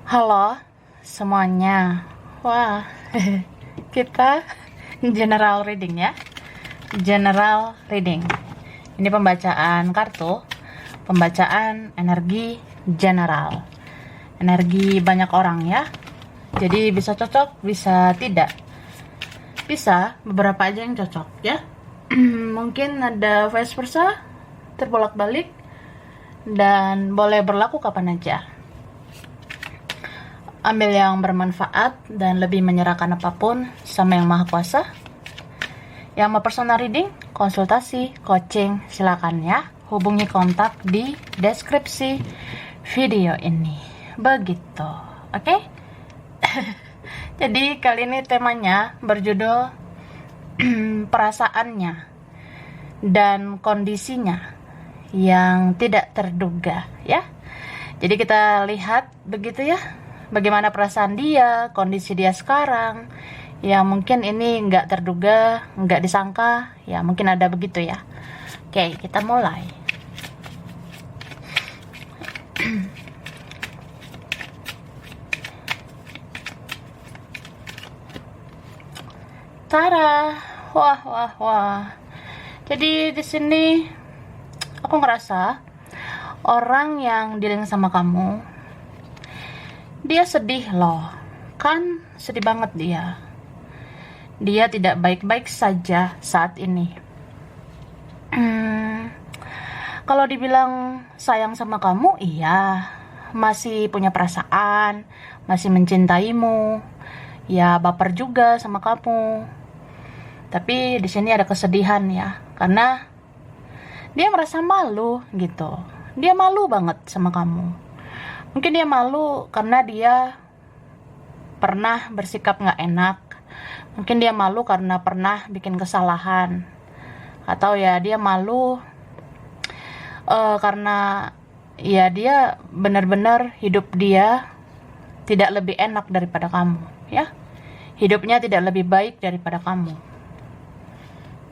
Halo semuanya. Wah, kita general reading ya. General reading. Ini pembacaan kartu, pembacaan energi general. Energi banyak orang ya. Jadi bisa cocok, bisa tidak. Bisa beberapa aja yang cocok ya. Mungkin ada vice versa, terbolak-balik, dan boleh berlaku kapan aja. Ambil yang bermanfaat dan lebih menyerahkan apapun sama Yang Maha Kuasa. Yang mau personal reading, konsultasi, coaching, silakan ya. Hubungi kontak di deskripsi video ini. Begitu, oke? Jadi kali ini temanya berjudul perasaannya dan kondisinya yang tidak terduga ya. Jadi kita lihat begitu ya, bagaimana perasaan dia, kondisi dia sekarang. Ya mungkin ini nggak terduga, nggak disangka, ya mungkin ada begitu ya. Oke, kita mulai. Tara, wah. Jadi di sini aku ngerasa orang yang dealing sama kamu, dia sedih loh, kan sedih banget dia. Dia tidak baik-baik saja saat ini. Kalau dibilang sayang sama kamu, iya, masih punya perasaan, masih mencintaimu, ya baper juga sama kamu. Tapi di sini ada kesedihan ya, karena dia merasa malu gitu. Dia malu banget sama kamu. Mungkin dia malu karena dia pernah bersikap gak enak. Mungkin dia malu karena pernah bikin kesalahan. Atau ya dia malu karena ya dia benar-benar hidup dia tidak lebih enak daripada kamu ya. Hidupnya tidak lebih baik daripada kamu.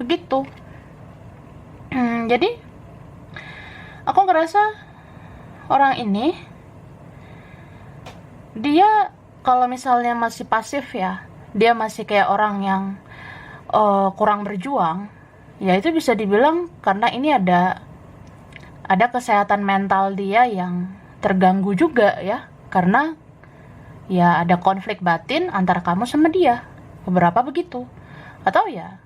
Begitu. Jadi aku ngerasa orang ini, dia kalau misalnya masih pasif ya, dia masih kayak orang yang kurang berjuang, ya itu bisa dibilang karena ini ada kesehatan mental dia yang terganggu juga ya, karena ya ada konflik batin antara kamu sama dia, beberapa begitu. Atau ya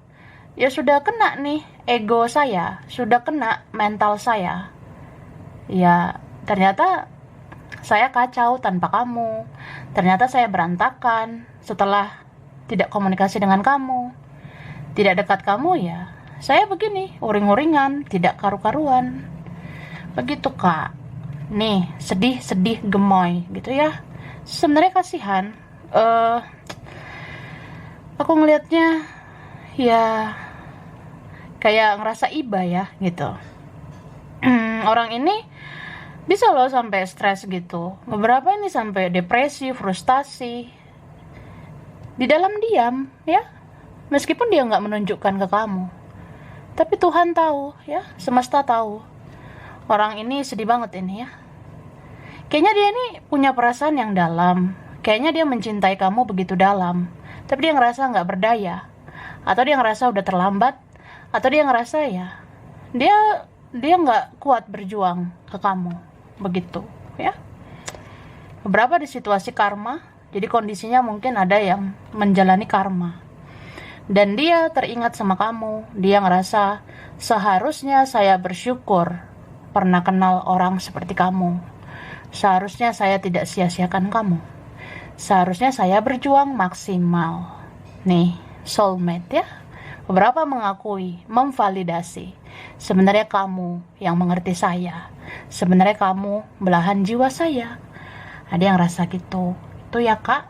sudah kena nih ego saya, sudah kena mental saya. Ya ternyata saya kacau tanpa kamu. Ternyata saya berantakan setelah tidak komunikasi dengan kamu. Tidak dekat kamu ya, saya begini, uring-uringan, tidak karu-karuan. Begitu Kak. Nih, sedih gemoy gitu ya. Sebenarnya kasihan. Aku ngelihatnya ya kayak ngerasa iba ya gitu. Orang ini bisa loh sampai stres gitu. Beberapa ini sampai depresi, frustasi. Di dalam diam ya. Meskipun dia nggak menunjukkan ke kamu. Tapi Tuhan tahu ya, semesta tahu. Orang ini sedih banget ini ya. Kayaknya dia ini punya perasaan yang dalam. Kayaknya dia mencintai kamu begitu dalam. Tapi dia ngerasa nggak berdaya. Atau dia ngerasa udah terlambat. Atau dia ngerasa ya dia nggak kuat berjuang ke kamu, begitu ya. Beberapa di situasi karma, jadi kondisinya mungkin ada yang menjalani karma, dan dia teringat sama kamu. Dia ngerasa seharusnya saya bersyukur pernah kenal orang seperti kamu. Seharusnya saya tidak sia-siakan kamu. Seharusnya saya berjuang maksimal. Nih, soulmate ya. Beberapa mengakui, memvalidasi. Sebenarnya kamu yang mengerti saya. Sebenarnya kamu belahan jiwa saya. Ada yang rasa gitu. Itu ya Kak.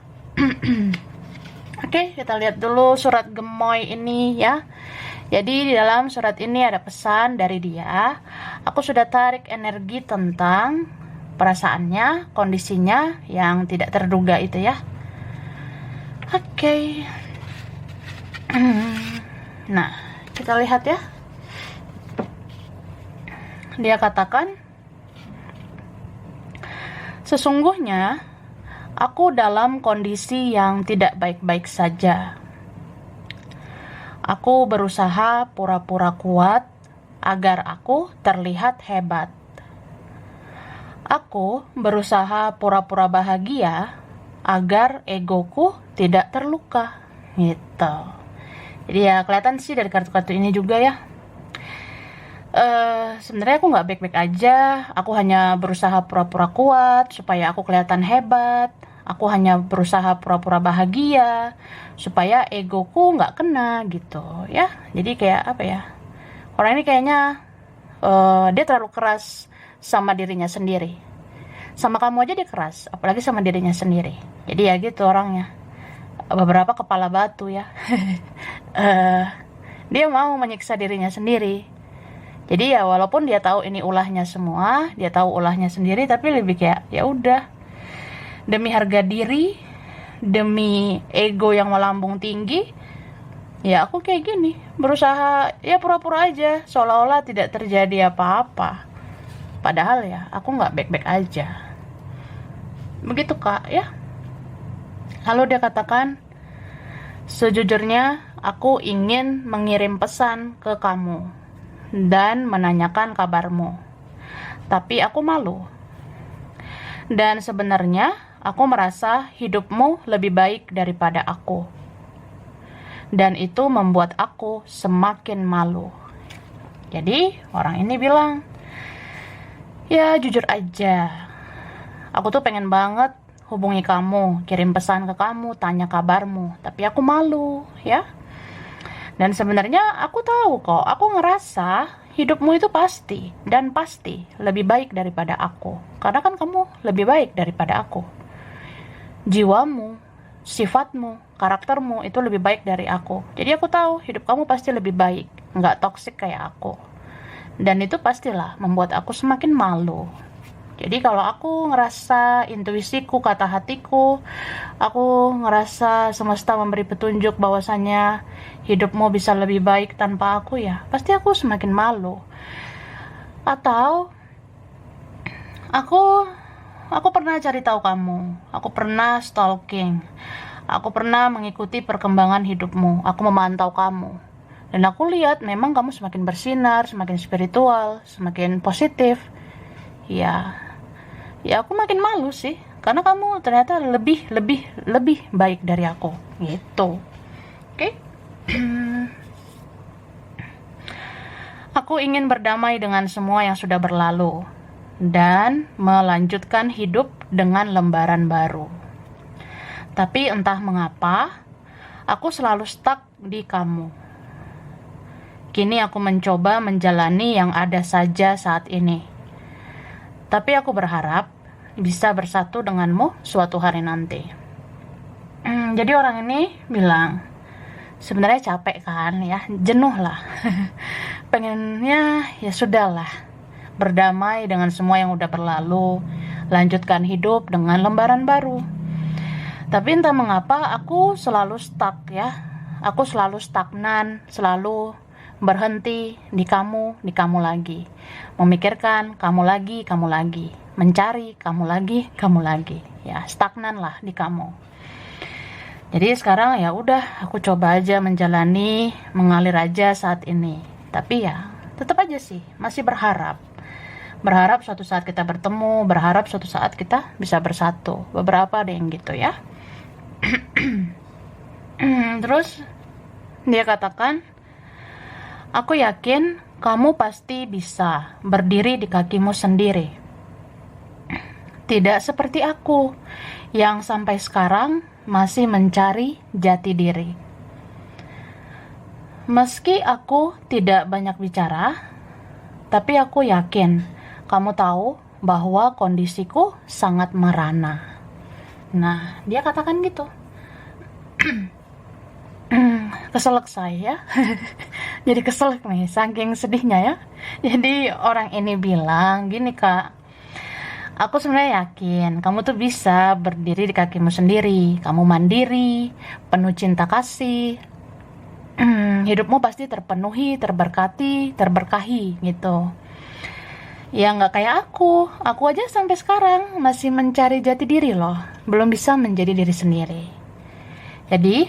Oke, kita lihat dulu surat gemoy ini ya. Jadi di dalam surat ini ada pesan dari dia. Aku sudah tarik energi tentang perasaannya, kondisinya yang tidak terduga itu ya. Oke. Nah, kita lihat ya. Dia katakan, sesungguhnya Aku dalam kondisi yang tidak baik-baik saja. Aku berusaha pura-pura kuat agar aku terlihat hebat. Aku berusaha pura-pura bahagia agar egoku tidak terluka. Gitu. Jadi ya kelihatan sih dari kartu-kartu ini juga ya. Sebenarnya aku nggak baik-baik aja. Aku hanya berusaha pura-pura kuat supaya aku kelihatan hebat. Aku hanya berusaha pura-pura bahagia supaya egoku nggak kena gitu ya. Jadi kayak apa ya? Orang ini kayaknya dia terlalu keras sama dirinya sendiri. Sama kamu aja dia keras, apalagi sama dirinya sendiri. Jadi ya gitu orangnya. Beberapa kepala batu ya. Dia mau menyiksa dirinya sendiri. Jadi ya walaupun dia tahu ini ulahnya semua, dia tahu ulahnya sendiri, tapi lebih kayak ya udah, demi harga diri, demi ego yang melambung tinggi, ya aku kayak gini, berusaha ya pura-pura aja, seolah-olah tidak terjadi apa-apa. Padahal ya aku nggak baik-baik aja. Begitu Kak ya. Lalu dia katakan, sejujurnya aku ingin mengirim pesan ke kamu dan menanyakan kabarmu. Tapi aku malu. Dan sebenarnya aku merasa hidupmu lebih baik daripada aku. Dan itu membuat aku semakin malu. Jadi orang ini bilang, ya jujur aja, aku tuh pengen banget hubungi kamu, kirim pesan ke kamu, tanya kabarmu, tapi aku malu ya. Dan sebenarnya aku tahu kok, aku ngerasa hidupmu itu pasti dan pasti lebih baik daripada aku. Karena kan kamu lebih baik daripada aku. Jiwamu, sifatmu, karaktermu itu lebih baik dari aku. Jadi aku tahu hidup kamu pasti lebih baik, nggak toksik kayak aku. Dan itu pastilah membuat aku semakin malu. Jadi kalau aku ngerasa intuisiku, kata hatiku, aku ngerasa semesta memberi petunjuk bahwasannya hidupmu bisa lebih baik tanpa aku, ya pasti aku semakin malu. Atau aku pernah cari tahu kamu, aku pernah stalking, aku pernah mengikuti perkembangan hidupmu, aku memantau kamu. Dan aku lihat memang kamu semakin bersinar, semakin spiritual, semakin positif. Ya aku makin malu sih, karena kamu ternyata lebih baik dari aku, gitu. Oke? Aku ingin berdamai dengan semua yang sudah berlalu dan melanjutkan hidup dengan lembaran baru. Tapi entah mengapa, aku selalu stuck di kamu. Kini aku mencoba menjalani yang ada saja saat ini. Tapi aku berharap bisa bersatu denganmu suatu hari nanti. Jadi orang ini bilang, sebenarnya capek kan ya, jenuh lah. Pengennya ya sudahlah, berdamai dengan semua yang udah berlalu, lanjutkan hidup dengan lembaran baru. Tapi entah mengapa aku selalu stuck ya. Aku selalu stagnan, selalu berhenti di kamu lagi. Memikirkan kamu lagi, mencari kamu lagi. Ya, stagnan lah di kamu. Jadi sekarang ya udah, aku coba aja menjalani, mengalir aja saat ini. Tapi ya, tetap aja sih masih berharap. Berharap suatu saat kita bertemu, berharap suatu saat kita bisa bersatu. Beberapa ada yang gitu ya. Terus dia katakan, aku yakin kamu pasti bisa berdiri di kakimu sendiri. Tidak seperti aku yang sampai sekarang masih mencari jati diri. Meski aku tidak banyak bicara, tapi aku yakin kamu tahu bahwa kondisiku sangat merana. Nah, dia katakan gitu. Keselak saya. Jadi keselak nih, saking sedihnya ya. Jadi orang ini bilang gini, Kak, aku sebenarnya yakin kamu tuh bisa berdiri di kakimu sendiri. Kamu mandiri, penuh cinta kasih. Hidupmu pasti terpenuhi, terberkati, terberkahi gitu. Ya nggak kayak aku aja sampai sekarang masih mencari jati diri loh, belum bisa menjadi diri sendiri. Jadi,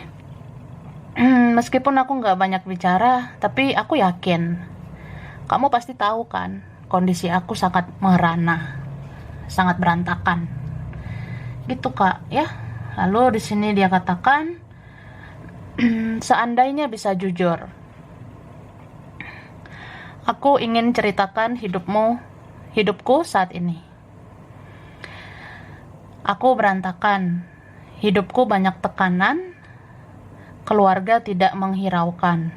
meskipun aku nggak banyak bicara, tapi aku yakin, kamu pasti tahu kan, kondisi aku sangat merana, sangat berantakan. Gitu Kak, ya. Lalu di sini dia katakan, seandainya bisa jujur, aku ingin ceritakan hidupku saat ini. Aku berantakan, hidupku banyak tekanan, keluarga tidak menghiraukan.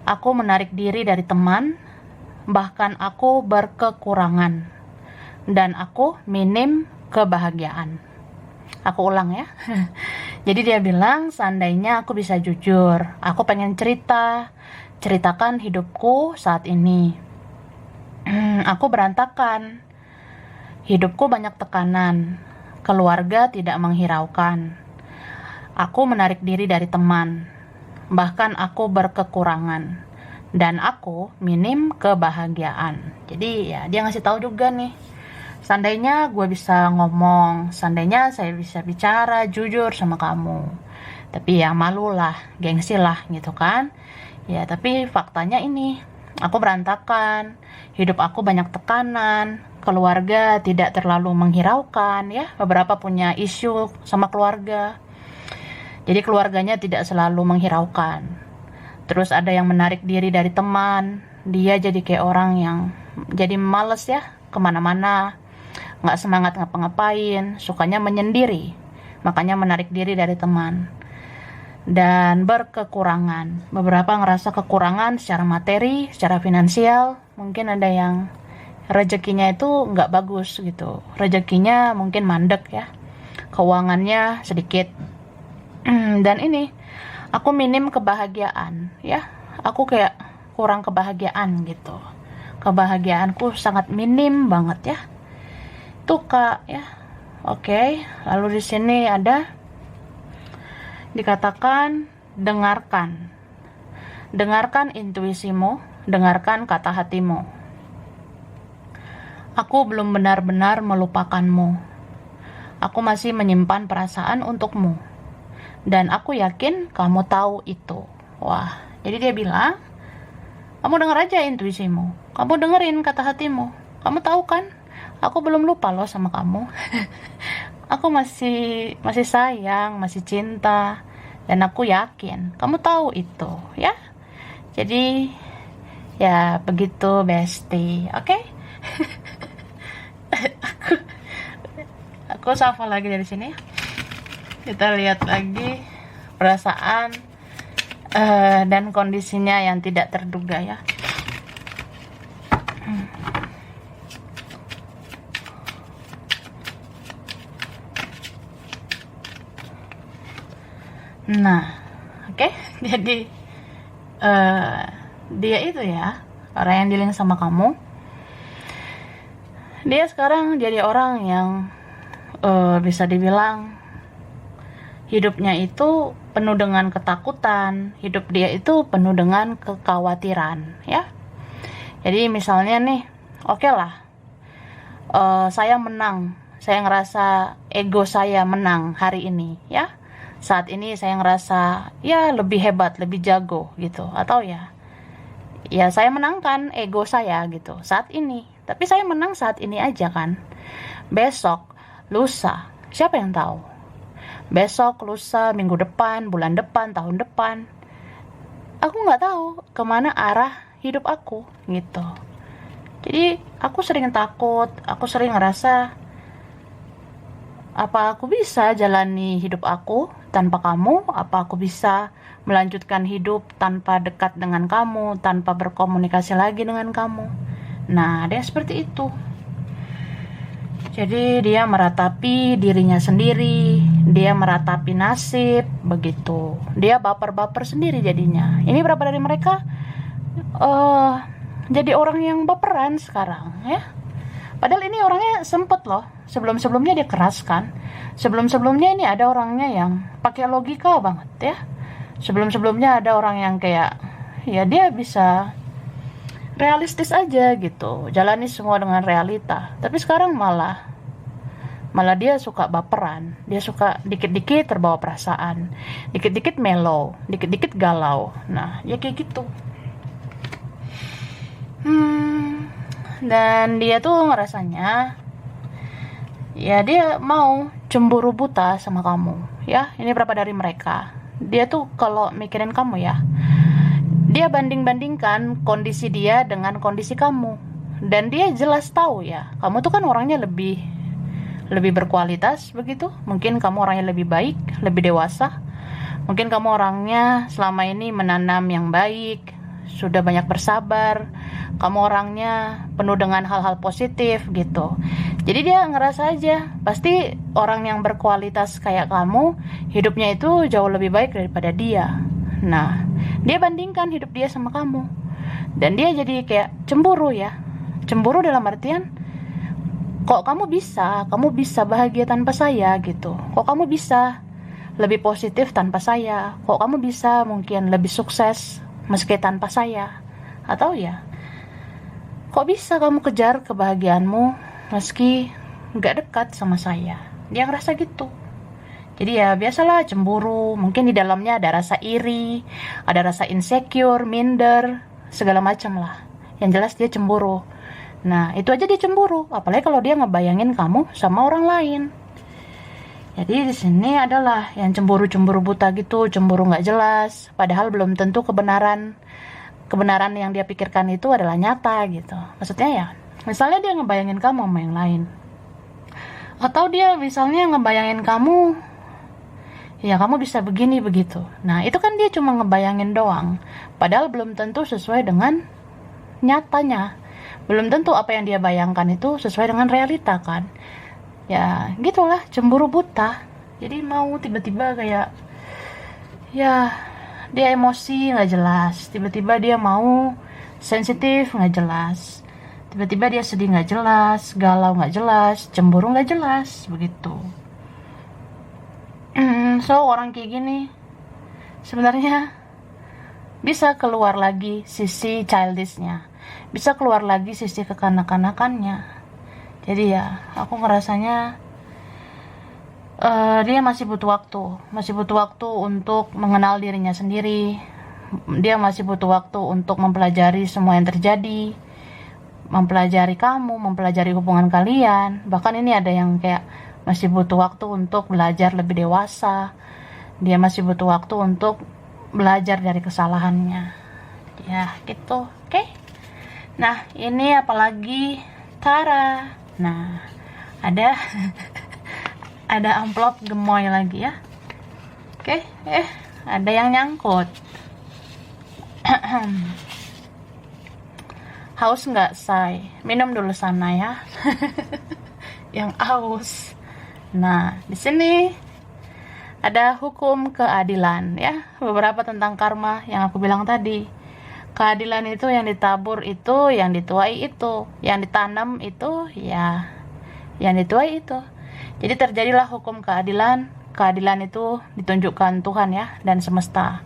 Aku menarik diri dari teman, bahkan aku berkekurangan, dan aku minim kebahagiaan. Aku ulang ya. Jadi dia bilang, seandainya aku bisa jujur, aku pengen ceritakan hidupku saat ini. Aku berantakan, hidupku banyak tekanan, keluarga tidak menghiraukan. Aku menarik diri dari teman, bahkan aku berkekurangan, dan aku minim kebahagiaan. Jadi ya dia ngasih tahu juga nih, seandainya gue bisa ngomong, seandainya saya bisa bicara jujur sama kamu, tapi ya malu lah, gengsi lah gitu kan. Ya tapi faktanya ini, aku berantakan, hidup aku banyak tekanan, keluarga tidak terlalu menghiraukan ya, beberapa punya isu sama keluarga. Jadi keluarganya tidak selalu menghiraukan. Terus ada yang menarik diri dari teman, dia jadi kayak orang yang jadi males ya, kemana-mana, nggak semangat ngapa-ngapain, sukanya menyendiri, makanya menarik diri dari teman. Dan berkekurangan, beberapa ngerasa kekurangan secara materi, secara finansial, mungkin ada yang rezekinya itu nggak bagus gitu, rezekinya mungkin mandek ya, keuangannya sedikit. Dan ini, aku minim kebahagiaan ya, aku kayak kurang kebahagiaan gitu, kebahagiaanku sangat minim banget ya. Tuh Kak ya. Oke, lalu di sini ada dikatakan dengarkan. Dengarkan intuisimu, dengarkan kata hatimu. Aku belum benar-benar melupakanmu. Aku masih menyimpan perasaan untukmu. Dan aku yakin kamu tahu itu. Wah, jadi dia bilang, kamu dengar aja intuisimu. Kamu dengerin kata hatimu. Kamu tahu kan? Aku belum lupa loh sama kamu. Aku masih sayang, masih cinta, dan aku yakin kamu tahu itu, ya. Jadi ya begitu bestie, oke? Aku shuffle lagi dari sini. Kita lihat lagi perasaan dan kondisinya yang tidak terduga ya. Nah, oke. Jadi dia itu ya, orang yang dealing sama kamu, dia sekarang jadi orang yang bisa dibilang hidupnya itu penuh dengan ketakutan, hidup dia itu penuh dengan kekhawatiran ya. Jadi misalnya nih, oke lah, saya menang, saya ngerasa ego saya menang hari ini ya. Saat ini saya ngerasa ya lebih hebat, lebih jago gitu, atau ya saya menangkan ego saya gitu saat ini. Tapi saya menang saat ini aja kan. Besok, lusa, siapa yang tahu? Besok, lusa, minggu depan, bulan depan, tahun depan, aku nggak tahu kemana arah hidup aku gitu. Jadi aku sering takut, aku sering ngerasa, apa aku bisa jalani hidup aku tanpa kamu? Apa aku bisa melanjutkan hidup tanpa dekat dengan kamu, tanpa berkomunikasi lagi dengan kamu? Nah, dia seperti itu. Jadi dia meratapi dirinya sendiri, dia meratapi nasib, begitu. Dia baper-baper sendiri jadinya. Ini berapa dari mereka jadi orang yang baperan sekarang ya. Padahal ini orangnya sempet loh. Sebelum-sebelumnya dia keras kan. Sebelum-sebelumnya ini ada orangnya yang pakai logika banget ya. Sebelum-sebelumnya ada orang yang kayak ya dia bisa realistis aja gitu, jalani semua dengan realita. Tapi sekarang malah dia suka baperan, dia suka dikit-dikit terbawa perasaan, dikit-dikit mellow, dikit-dikit galau. Nah, ya kayak gitu. Dan dia tuh ngerasanya, ya dia mau cemburu buta sama kamu. Ya, ini berapa dari mereka. Dia tuh kalau mikirin kamu ya, dia banding-bandingkan kondisi dia dengan kondisi kamu. Dan dia jelas tahu ya, kamu tuh kan orangnya lebih berkualitas begitu. Mungkin kamu orangnya lebih baik, lebih dewasa. Mungkin kamu orangnya selama ini menanam yang baik, sudah banyak bersabar. Kamu orangnya penuh dengan hal-hal positif gitu. Jadi dia ngerasa aja, pasti orang yang berkualitas kayak kamu, hidupnya itu jauh lebih baik daripada dia. Nah, dia bandingkan hidup dia sama kamu. Dan dia jadi kayak cemburu ya. Cemburu dalam artian, kok kamu bisa bahagia tanpa saya gitu. Kok kamu bisa lebih positif tanpa saya. Kok kamu bisa mungkin lebih sukses meski tanpa saya. Atau ya, kok bisa kamu kejar kebahagiaanmu meski gak dekat sama saya. Dia ngerasa gitu. Jadi ya biasalah cemburu. Mungkin di dalamnya ada rasa iri, ada rasa insecure, minder, segala macam lah. Yang jelas dia cemburu. Nah, itu aja dia cemburu, apalagi kalau dia ngebayangin kamu sama orang lain. Jadi di sini adalah yang cemburu-cemburu buta gitu, cemburu nggak jelas, padahal belum tentu kebenaran yang dia pikirkan itu adalah nyata gitu. Maksudnya ya, misalnya dia ngebayangin kamu sama yang lain, atau dia misalnya ngebayangin kamu, ya kamu bisa begini begitu. Nah, itu kan dia cuma ngebayangin doang, padahal belum tentu sesuai dengan nyatanya. Belum tentu apa yang dia bayangkan itu sesuai dengan realita kan. Ya gitulah, cemburu buta. Jadi mau tiba-tiba kayak, ya dia emosi gak jelas, tiba-tiba dia mau sensitif gak jelas, tiba-tiba dia sedih gak jelas, galau gak jelas, cemburu gak jelas, begitu. So orang kayak gini sebenarnya bisa keluar lagi sisi childishnya, bisa keluar lagi sisi kekanak-kanakannya. Jadi ya aku ngerasanya dia masih butuh waktu untuk mengenal dirinya sendiri. Dia masih butuh waktu untuk mempelajari semua yang terjadi, mempelajari kamu, mempelajari hubungan kalian. Bahkan ini ada yang kayak masih butuh waktu untuk belajar lebih dewasa. Dia masih butuh waktu untuk belajar dari kesalahannya. Ya gitu, oke? Nah, ini apalagi Tara. Nah, ada ada amplop gemoy lagi ya. Oke, ada yang nyangkut. Haus nggak, say? Minum dulu sana ya. Yang haus. Nah, di sini ada hukum keadilan ya. Beberapa tentang karma yang aku bilang tadi. Keadilan itu yang ditabur itu, yang dituai itu, yang ditanam itu, ya yang dituai itu. Jadi terjadilah hukum keadilan. Keadilan itu ditunjukkan Tuhan ya, dan semesta.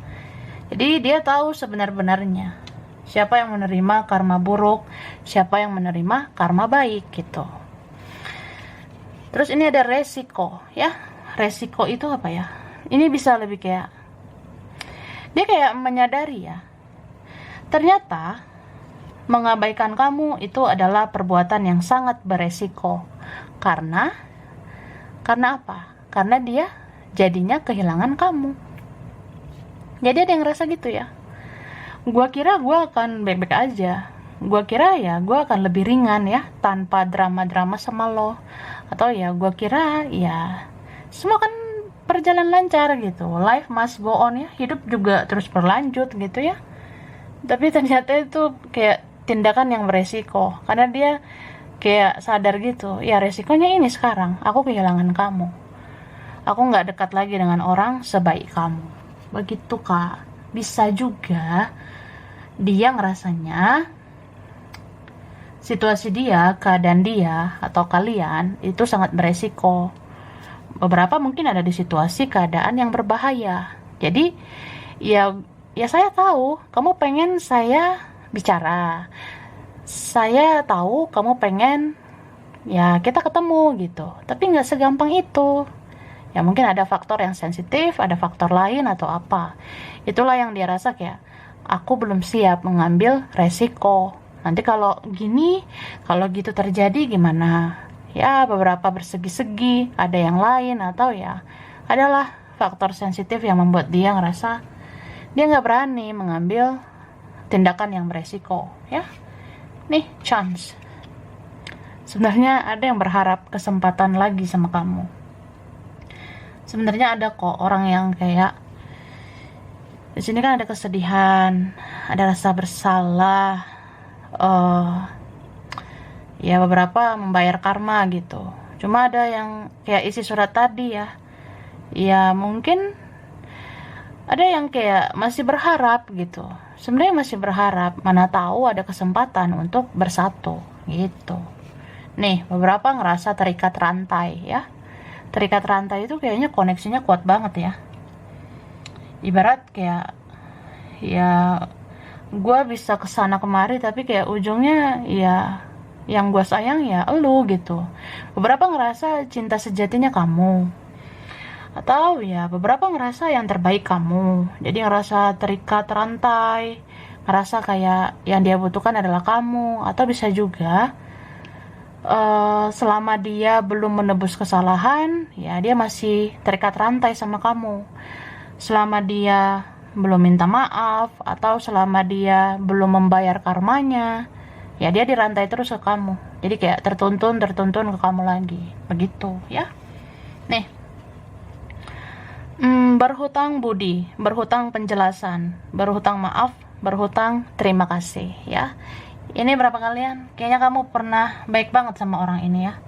Jadi dia tahu sebenar-benarnya siapa yang menerima karma buruk, siapa yang menerima karma baik gitu. Terus ini ada resiko ya. Resiko itu apa ya? Ini bisa lebih kayak, dia kayak menyadari ya, ternyata mengabaikan kamu itu adalah perbuatan yang sangat beresiko. Karena apa? Karena dia jadinya kehilangan kamu. Jadi ada yang ngerasa gitu ya, gua kira gua akan baik-baik aja, gua kira ya gua akan lebih ringan ya, tanpa drama-drama sama lo. Atau ya gua kira ya semua kan berjalan lancar gitu, life must go on ya, hidup juga terus berlanjut gitu ya. Tapi ternyata itu kayak tindakan yang beresiko, karena dia kayak sadar gitu, ya resikonya ini sekarang, aku kehilangan kamu, aku gak dekat lagi dengan orang sebaik kamu. Begitu kak. Bisa juga dia ngerasanya situasi dia, keadaan dia, atau kalian itu sangat beresiko. Beberapa mungkin ada di situasi keadaan yang berbahaya. Jadi ya saya tahu kamu pengen saya bicara, saya tahu kamu pengen ya kita ketemu gitu, tapi nggak segampang itu. Ya mungkin ada faktor yang sensitif, ada faktor lain atau apa. Itulah yang dia rasa kayak, aku belum siap mengambil resiko. Nanti kalau gini, kalau gitu terjadi gimana? Ya beberapa bersegi-segi, ada yang lain atau ya adalah faktor sensitif yang membuat dia ngerasa dia nggak berani mengambil tindakan yang beresiko. Ya, nih chance. Sebenarnya ada yang berharap kesempatan lagi sama kamu. Sebenarnya ada kok orang yang kayak di sini kan ada kesedihan, ada rasa bersalah, ya beberapa membayar karma gitu. Cuma ada yang kayak isi surat tadi ya, ya mungkin ada yang kayak masih berharap gitu. Sebenarnya masih berharap, mana tahu ada kesempatan untuk bersatu gitu. Nih, beberapa ngerasa terikat rantai ya. Terikat rantai itu kayaknya koneksinya kuat banget ya. Ibarat kayak ya gue bisa kesana kemari tapi kayak ujungnya ya yang gue sayang ya elu gitu. Beberapa ngerasa cinta sejatinya kamu. Atau ya beberapa ngerasa yang terbaik kamu. Jadi ngerasa terikat rantai. Ngerasa kayak yang dia butuhkan adalah kamu. Atau bisa juga selama dia belum menebus kesalahan, ya dia masih terikat rantai sama kamu. Selama dia belum minta maaf, atau selama dia belum membayar karmanya, ya dia dirantai terus ke kamu. Jadi kayak tertuntun ke kamu lagi. Begitu ya. Nih, berhutang budi, berhutang penjelasan, berhutang maaf, berhutang terima kasih ya. Ini berapa kalian? Kayaknya kamu pernah baik banget sama orang ini ya.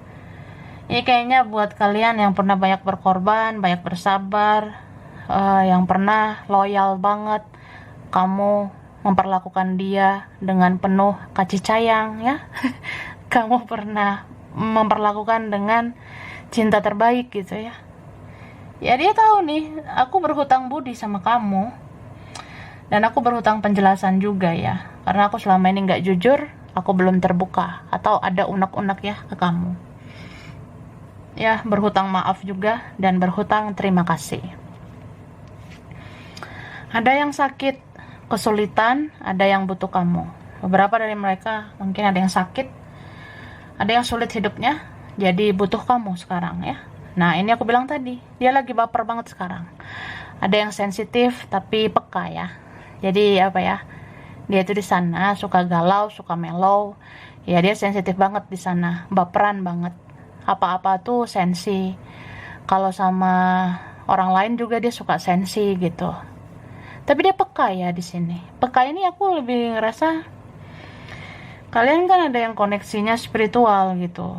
Ini kayaknya buat kalian yang pernah banyak berkorban, banyak bersabar, yang pernah loyal banget, kamu memperlakukan dia dengan penuh kasih sayang ya. Kamu pernah memperlakukan dengan cinta terbaik gitu ya. Ya dia tahu nih, aku berhutang budi sama kamu. Dan aku berhutang penjelasan juga ya. Karena aku selama ini gak jujur, aku belum terbuka. Atau ada unek-unek ya ke kamu. Ya, berhutang maaf juga. Dan berhutang terima kasih. Ada yang sakit, kesulitan, ada yang butuh kamu. Beberapa dari mereka mungkin ada yang sakit. Ada yang sulit hidupnya. Jadi butuh kamu sekarang ya. Nah ini aku bilang tadi. Dia lagi baper banget sekarang. Ada yang sensitif tapi peka ya. Jadi apa ya, dia itu di sana suka galau, suka mellow. Ya dia sensitif banget di sana, baperan banget. Apa-apa tuh sensi. Kalau sama orang lain juga dia suka sensi gitu. Tapi dia peka ya di sini. Peka ini aku lebih ngerasa kalian kan ada yang koneksinya spiritual gitu.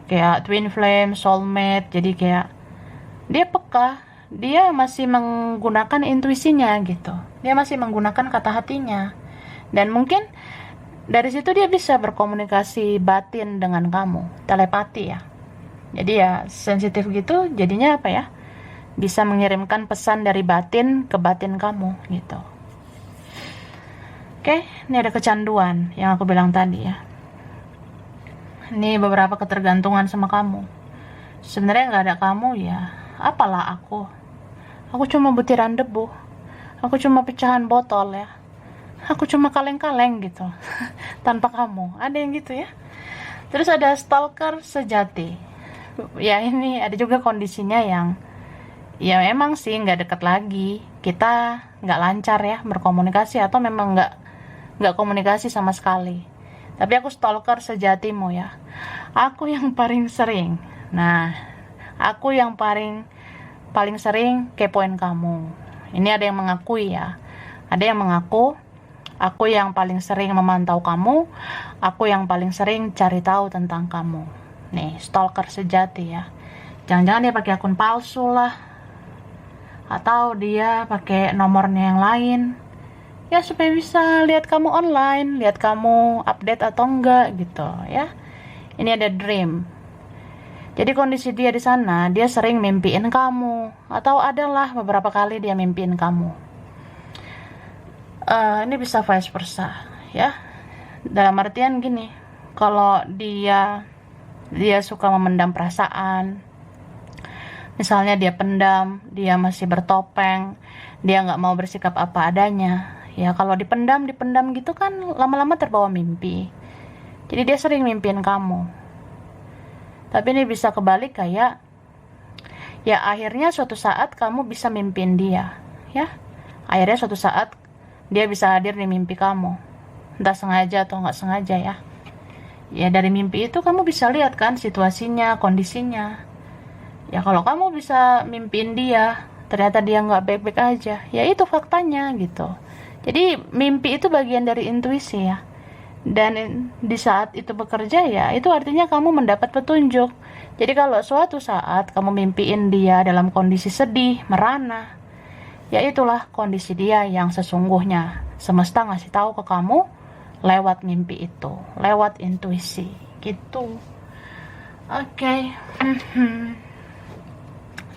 Kayak twin flame, soulmate. Jadi kayak dia peka. Dia masih menggunakan intuisinya gitu. Dia masih menggunakan kata hatinya. Dan mungkin dari situ dia bisa berkomunikasi batin dengan kamu. Telepati ya. Jadi ya sensitif gitu jadinya apa ya? Bisa mengirimkan pesan dari batin ke batin kamu gitu. Oke, ini ada kecanduan yang aku bilang tadi ya. Ini beberapa ketergantungan sama kamu. Sebenarnya nggak ada kamu ya. Apalah aku? Aku cuma butiran debu. Aku cuma pecahan botol ya. Aku cuma kaleng-kaleng gitu. Tanpa kamu. Ada yang gitu ya. Terus ada stalker sejati. Ya ini ada juga kondisinya yang ya memang sih nggak deket lagi. Kita nggak lancar ya berkomunikasi atau memang nggak komunikasi sama sekali. Tapi aku stalker sejatimu ya. Aku yang paling sering. Nah, aku yang paling sering kepoin kamu. Ini ada yang mengakui ya. Ada yang mengaku, aku yang paling sering memantau kamu, aku yang paling sering cari tahu tentang kamu. Nih, stalker sejati ya. Jangan-jangan dia pakai akun palsu lah. Atau dia pakai nomornya yang lain. Ya supaya bisa lihat kamu online, lihat kamu update atau enggak gitu ya. Ini ada dream. Jadi kondisi dia di sana, dia sering mimpiin kamu atau adalah beberapa kali dia mimpiin kamu. Ini bisa vice versa ya. Dalam artian gini, kalau dia suka memendam perasaan, misalnya dia pendam, dia masih bertopeng, dia nggak mau bersikap apa adanya, ya kalau dipendam gitu kan lama-lama terbawa mimpi. Jadi dia sering mimpiin kamu. Tapi ini bisa kebalik kayak, ya akhirnya suatu saat kamu bisa mimpiin dia, ya. Akhirnya suatu saat dia bisa hadir di mimpi kamu, entah sengaja atau nggak sengaja ya. Ya dari mimpi itu kamu bisa lihat kan situasinya, kondisinya. Ya kalau kamu bisa mimpiin dia, ternyata dia nggak baik-baik aja, ya itu faktanya gitu. Jadi mimpi itu bagian dari intuisi ya. Dan di saat itu bekerja ya, itu artinya kamu mendapat petunjuk. Jadi kalau suatu saat kamu mimpiin dia dalam kondisi sedih, merana, ya itulah kondisi dia yang sesungguhnya. Semesta ngasih tahu ke kamu lewat mimpi itu, lewat intuisi gitu. Oke.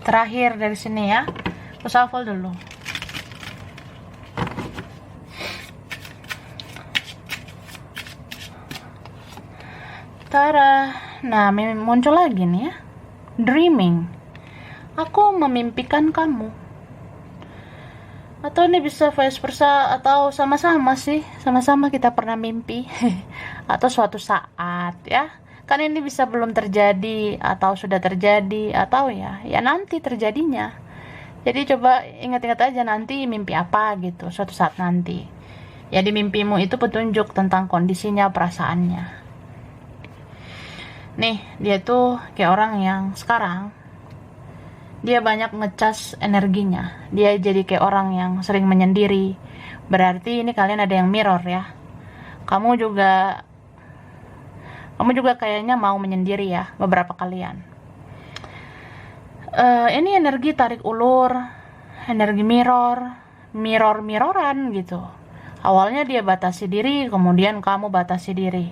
Terakhir dari sini ya, aku shuffle dulu. Tara, nah muncul lagi nih ya, dreaming. Aku memimpikan kamu. Atau ini bisa vice versa, atau sama-sama sih, sama-sama kita pernah mimpi. Atau suatu saat ya, kan ini bisa belum terjadi atau sudah terjadi atau ya nanti terjadinya. Jadi coba ingat-ingat aja nanti mimpi apa gitu suatu saat nanti. Ya di mimpimu itu petunjuk tentang kondisinya, perasaannya. Nih dia tuh kayak orang yang sekarang dia banyak ngecas energinya. Dia jadi kayak orang yang sering menyendiri. Berarti ini kalian ada yang mirror ya. Kamu juga kayaknya mau menyendiri ya, beberapa kalian. Ini energi tarik ulur, energi mirroran gitu. Awalnya dia batasi diri, kemudian kamu batasi diri.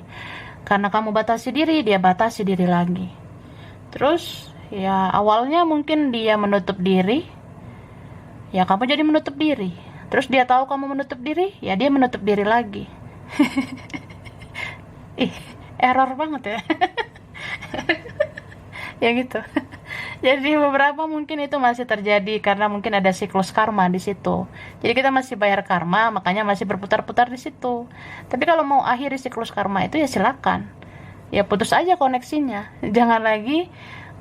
Karena kamu batasi diri, dia batasi diri lagi. Terus ya awalnya mungkin dia menutup diri, ya kamu jadi menutup diri. Terus dia tahu kamu menutup diri, ya dia menutup diri lagi. Error banget ya. Ya gitu. Jadi beberapa mungkin itu masih terjadi karena mungkin ada siklus karma di situ. Jadi kita masih bayar karma, makanya masih berputar-putar di situ. Tapi kalau mau akhiri siklus karma itu ya silakan. Ya putus aja koneksinya. Jangan lagi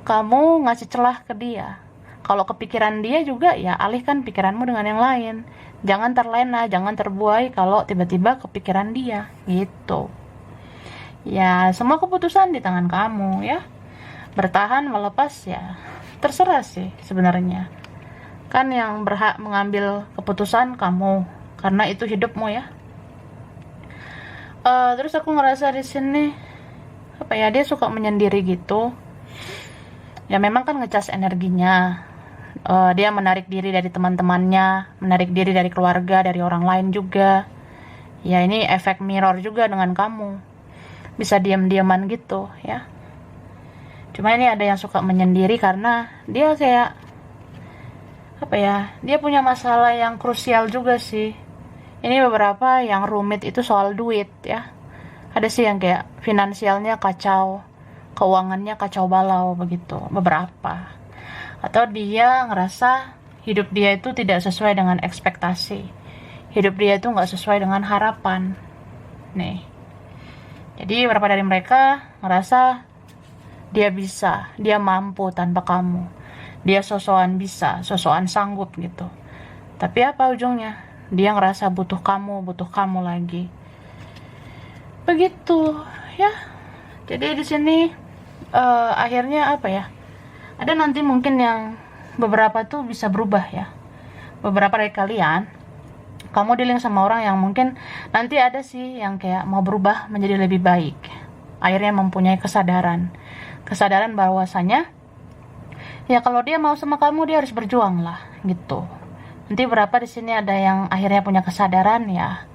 kamu ngasih celah ke dia. Kalau kepikiran dia juga ya alihkan pikiranmu dengan yang lain. Jangan terlena, jangan terbuai kalau tiba-tiba kepikiran dia gitu. Ya semua keputusan di tangan kamu ya. Bertahan melepas ya terserah sih sebenarnya. Kan yang berhak mengambil keputusan kamu, karena itu hidupmu ya. Terus aku ngerasa di sini apa ya, dia suka menyendiri gitu. Ya memang kan ngecas energinya. Dia menarik diri dari teman-temannya, menarik diri dari keluarga, dari orang lain juga. Ya ini efek mirror juga dengan kamu. Bisa diam-diaman gitu ya. Cuma ini ada yang suka menyendiri karena dia kayak apa ya, dia punya masalah yang krusial juga sih. Ini beberapa yang rumit itu soal duit ya. Ada sih yang kayak finansialnya kacau, keuangannya kacau balau begitu, beberapa. Atau dia ngerasa hidup dia itu tidak sesuai dengan ekspektasi. Hidup dia itu nggak sesuai dengan harapan. Nih. Jadi beberapa dari mereka ngerasa dia bisa, dia mampu tanpa kamu. Dia sosokan bisa, sosokan sanggup gitu. Tapi apa ujungnya? Dia ngerasa butuh kamu lagi. Begitu, ya. Jadi di sini akhirnya apa ya? Ada nanti mungkin yang beberapa tuh bisa berubah ya. Beberapa dari kalian, kamu dealing sama orang yang mungkin nanti ada sih yang kayak mau berubah menjadi lebih baik. Akhirnya mempunyai kesadaran bahwasanya ya kalau dia mau sama kamu dia harus berjuang lah gitu. Nanti berapa di sini ada yang akhirnya punya kesadaran ya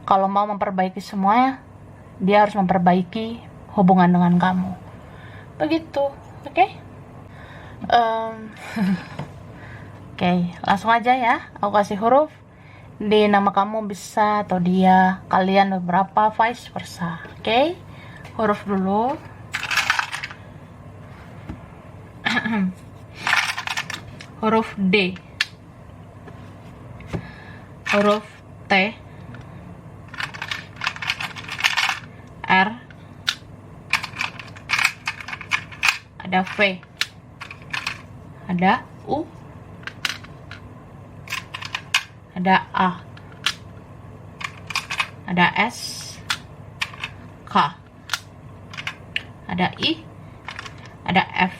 kalau mau memperbaiki semuanya dia harus memperbaiki hubungan dengan kamu. Begitu, oke? Oke, langsung aja ya. Aku kasih huruf di nama kamu bisa atau dia, kalian beberapa, vice versa. Oke, huruf dulu. Huruf D, huruf T, R, ada V, ada U, ada A, ada S, K, ada I, ada F,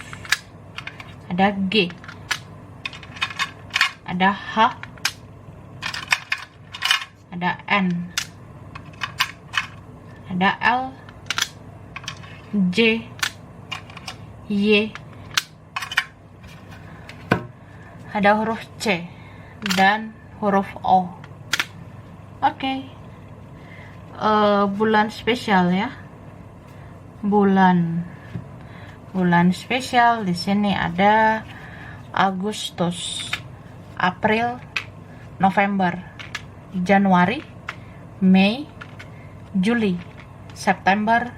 ada G, ada H, ada N, ada L, J, Y, ada huruf C dan huruf O. Oke. Bulan spesial ya. Bulan spesial di sini ada Agustus, April, November, Januari, Mei, Juli, September,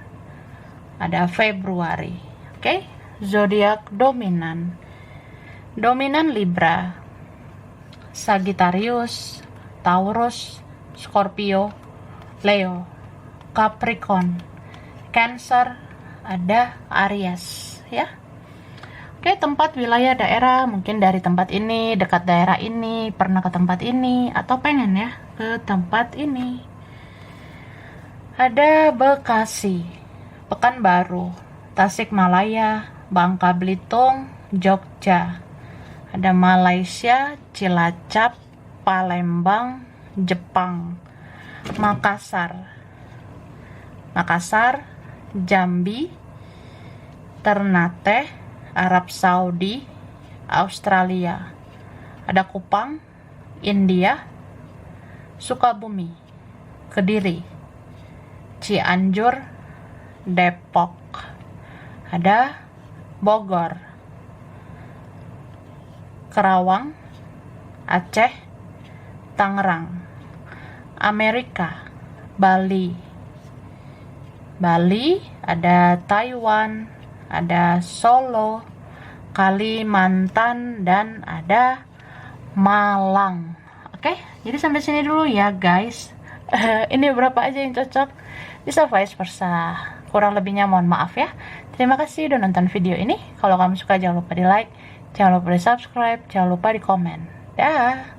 ada Februari. Oke, zodiak dominan. Dominan Libra, Sagittarius, Taurus, Scorpio, Leo, Capricorn, Cancer, ada Aries ya. Oke, tempat, wilayah, daerah, mungkin dari tempat ini, dekat daerah ini, pernah ke tempat ini, atau pengen ya ke tempat ini. Ada Bekasi, Pekanbaru, Tasikmalaya, Bangka Belitung, Jogja. Ada Malaysia, Cilacap, Palembang, Jepang, Makassar, Jambi, Ternate, Arab Saudi, Australia. Ada Kupang, India, Sukabumi, Kediri, Cianjur, Depok. Ada Bogor, Kerawang, Aceh, Tangerang. Amerika, Bali, ada Taiwan, ada Solo, Kalimantan, dan ada Malang. Oke, jadi sampai sini dulu ya guys. Ini berapa aja yang cocok, bisa vice versa. Kurang lebihnya mohon maaf ya. Terima kasih udah nonton video ini. Kalau kamu suka jangan lupa di like, jangan lupa di subscribe, jangan lupa di komen. Dah.